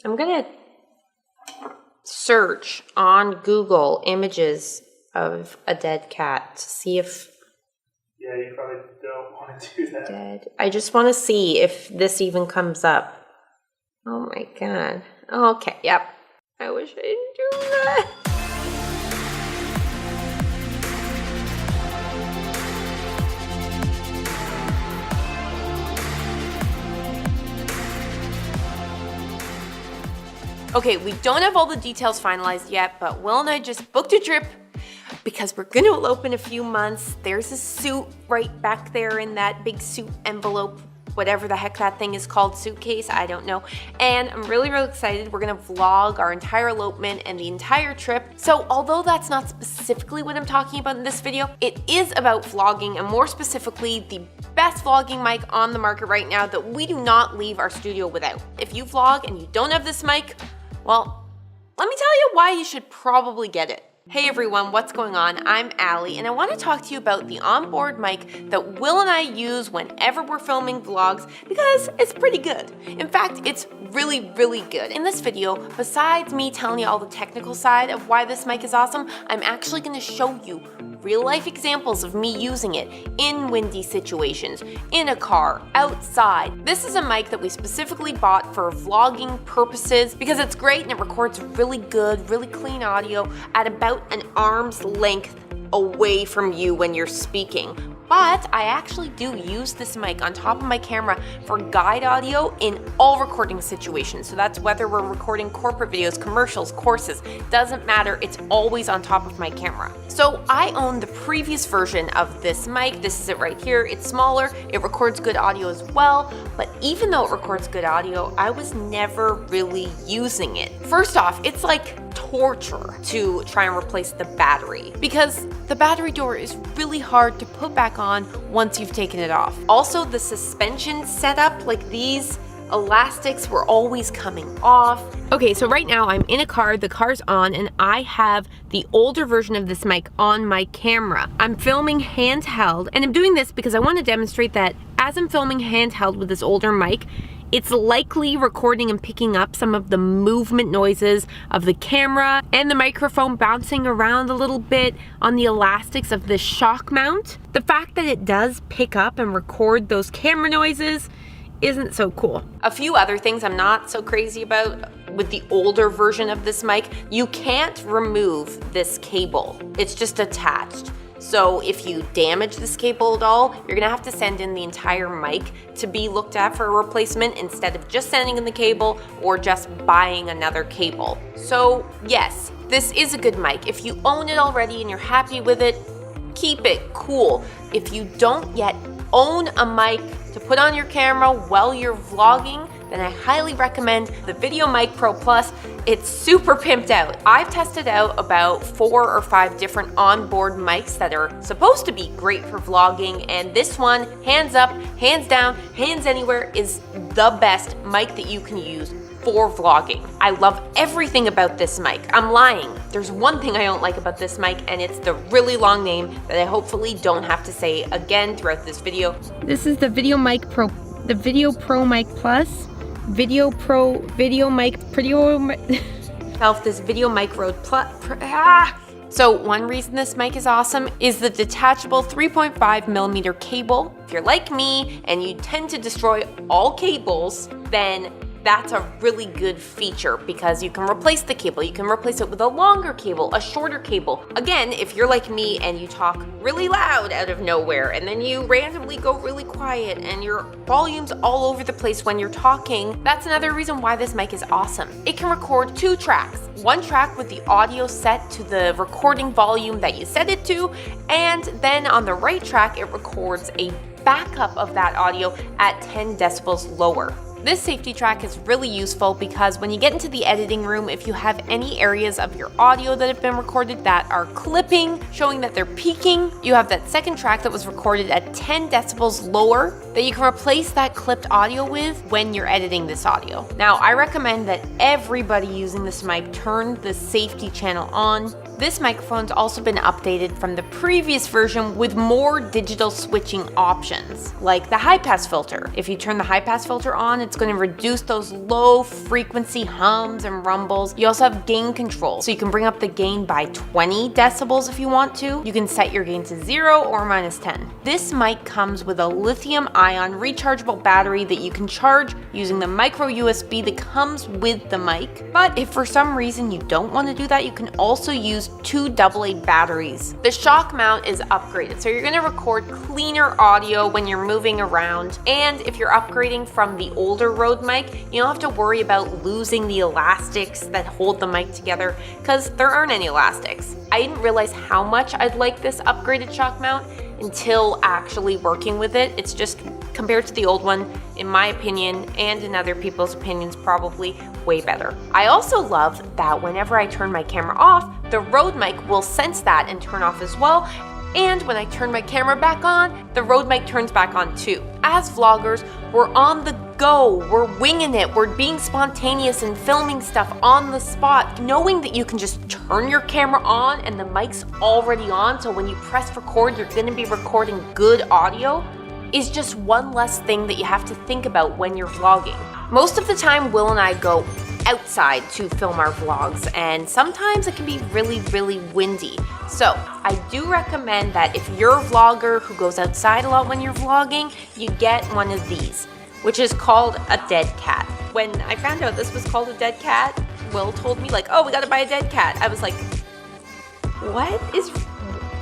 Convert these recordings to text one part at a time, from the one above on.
I'm gonna search on Google images of a dead cat to see if... Yeah, you probably don't want to do that. Dead. I just want to see if this even comes up. Oh my god. Okay, yep. I wish I didn't do that. Okay, we don't have all the details finalized yet, but Will and I just booked a trip because we're gonna elope in a few months. There's a suit right back there in that big suit envelope, whatever the heck that thing is called, suitcase, I don't know. And I'm really, really excited. We're gonna vlog our entire elopement and the entire trip. So although that's not specifically what I'm talking about in this video, it is about vlogging, and more specifically, the best vlogging mic on the market right now that we do not leave our studio without. If you vlog and you don't have this mic, well, let me tell you why you should probably get it. Hey everyone, what's going on? I'm Alli, and I want to talk to you about the onboard mic that Will and I use whenever we're filming vlogs because it's pretty good. In fact, it's really, really good. In this video, besides me telling you all the technical side of why this mic is awesome, I'm actually going to show you real-life examples of me using it in windy situations, in a car, outside. This is a mic that we specifically bought for vlogging purposes because it's great and it records really good, really clean audio at about an arm's length away from you when you're speaking. But I actually do use this mic on top of my camera for guide audio in all recording situations. So that's whether we're recording corporate videos, commercials, courses, doesn't matter, it's always on top of my camera. So I own the previous version of this mic. This is it right here. It's smaller, it records good audio as well, but even though it records good audio, I was never really using it. First off, it's like torture to try and replace the battery because the battery door is really hard to put back on once you've taken it off. Also, the suspension setup, like these elastics were always coming off. Okay, so right now I'm in a car, the car's on, and I have the older version of this mic on my camera. I'm filming handheld, and I'm doing this because I want to demonstrate that as I'm filming handheld with this older mic, it's likely recording and picking up some of the movement noises of the camera and the microphone bouncing around a little bit on the elastics of this shock mount. The fact that it does pick up and record those camera noises isn't so cool. A few other things I'm not so crazy about with the older version of this mic, you can't remove this cable. It's just attached. So if you damage this cable at all, you're gonna have to send in the entire mic to be looked at for a replacement instead of just sending in the cable or just buying another cable. So yes, this is a good mic. If you own it already and you're happy with it, keep it cool. If you don't yet own a mic to put on your camera while you're vlogging, then I highly recommend the VideoMic Pro Plus. It's super pimped out. I've tested out about 4 or 5 different onboard mics that are supposed to be great for vlogging, and this one, hands up, hands down, hands anywhere, is the best mic that you can use for vlogging. I love everything about this mic. I'm lying. There's one thing I don't like about this mic, and it's the really long name that I hopefully don't have to say again throughout this video. This is the VideoMic Pro, the Video Pro Mic Plus. This VideoMic Rode Plus. So one reason this mic is awesome is the detachable 3.5mm cable. If you're like me and you tend to destroy all cables, then that's a really good feature because you can replace the cable. You can replace it with a longer cable, a shorter cable. Again, if you're like me and you talk really loud out of nowhere and then you randomly go really quiet and your volume's all over the place when you're talking, that's another reason why this mic is awesome. It can record 2 tracks. One track with the audio set to the recording volume that you set it to, and then on the right track, it records a backup of that audio at 10 decibels lower. This safety track is really useful because when you get into the editing room, if you have any areas of your audio that have been recorded that are clipping, showing that they're peaking, you have that second track that was recorded at 10 decibels lower that you can replace that clipped audio with when you're editing this audio. Now, I recommend that everybody using this mic turn the safety channel on This microphone's also been updated from the previous version with more digital switching options, like the high pass filter. If you turn the high pass filter on, it's going to reduce those low frequency hums and rumbles. You also have gain control, so you can bring up the gain by 20 decibels if you want to. You can set your gain to 0 or -10. This mic comes with a lithium-ion rechargeable battery that you can charge using the micro USB that comes with the mic. But if for some reason you don't want to do that, you can also use 2 AA batteries. The shock mount is upgraded, so you're going to record cleaner audio when you're moving around. And if you're upgrading from the older Rode mic, you don't have to worry about losing the elastics that hold the mic together, because there aren't any elastics. I didn't realize how much I'd like this upgraded shock mount until actually working with it. It's just, compared to the old one, in my opinion, and in other people's opinions probably, way better. I also love that whenever I turn my camera off, the Rode mic will sense that and turn off as well. And when I turn my camera back on, the Rode mic turns back on too. As vloggers, we're on the go, we're winging it, we're being spontaneous and filming stuff on the spot. Knowing that you can just turn your camera on and the mic's already on, so when you press record, you're gonna be recording good audio, is just one less thing that you have to think about when you're vlogging. Most of the time, Will and I go outside to film our vlogs, and sometimes it can be really, really windy. So I do recommend that if you're a vlogger who goes outside a lot when you're vlogging, you get one of these, which is called a dead cat. When I found out this was called a dead cat, Will told me like, oh, we gotta buy a dead cat. I was like, what is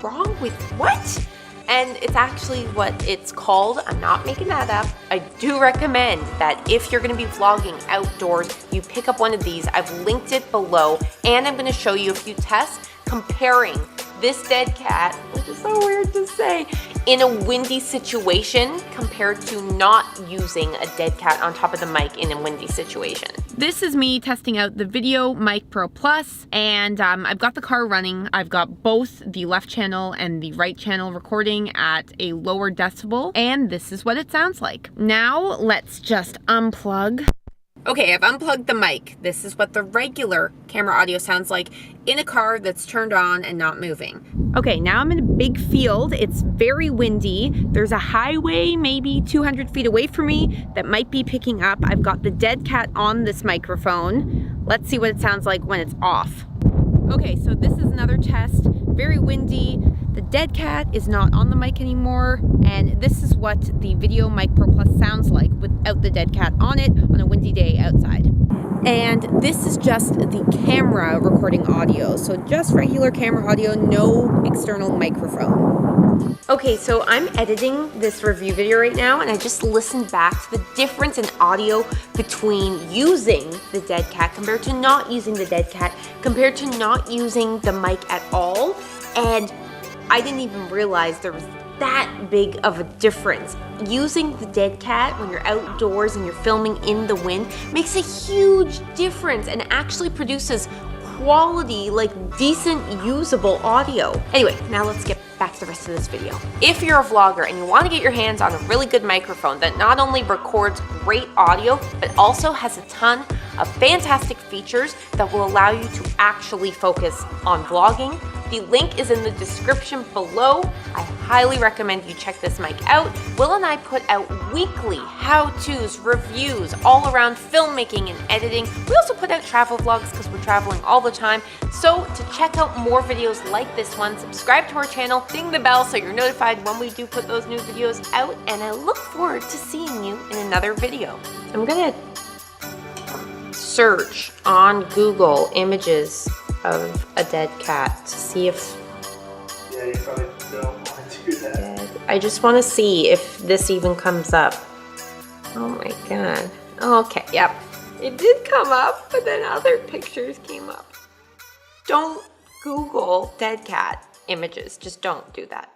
wrong with what? And it's actually what it's called. I'm not making that up. I do recommend that if you're gonna be vlogging outdoors, you pick up one of these. I've linked it below, and I'm gonna show you a few tests comparing this dead cat, which is so weird to say, in a windy situation compared to not using a dead cat on top of the mic in a windy situation. This is me testing out the VideoMic Pro Plus, and I've got the car running. I've got both the left channel and the right channel recording at a lower decibel, and this is what it sounds like. Now let's just unplug. Okay, I've unplugged the mic. This is what the regular camera audio sounds like in a car that's turned on and not moving. Okay, now I'm in a big field. It's very windy. There's a highway maybe 200 feet away from me that might be picking up. I've got the dead cat on this microphone. Let's see what it sounds like when it's off. Okay, so this is another test. Very windy. The dead cat is not on the mic anymore, and this is what the VideoMic Pro Plus sounds like without the dead cat on it on a windy day outside. And this is just the camera recording audio, so just regular camera audio, no external microphone. Okay, so I'm editing this review video right now, and I just listened back to the difference in audio between using the dead cat compared to not using the dead cat, compared to not using the mic at all, and I didn't even realize there was that big of a difference. Using the dead cat when you're outdoors and you're filming in the wind makes a huge difference and actually produces quality, like decent usable audio. Anyway, now let's get back to the rest of this video. If you're a vlogger and you want to get your hands on a really good microphone that not only records great audio, but also has a ton of fantastic features that will allow you to actually focus on vlogging, the link is in the description below. I highly recommend you check this mic out. Will and I put out weekly how-tos, reviews, all around filmmaking and editing. We also put out travel vlogs because we're traveling all the time. So to check out more videos like this one, subscribe to our channel, ding the bell so you're notified when we do put those new videos out, and I look forward to seeing you in another video. I'm gonna search on Google images of a dead cat to see if... Yeah, you probably don't want to do that. Dead. I just want to see if this even comes up. Oh my god. Okay, yep. It did come up, but then other pictures came up. Don't Google dead cat images. Just don't do that.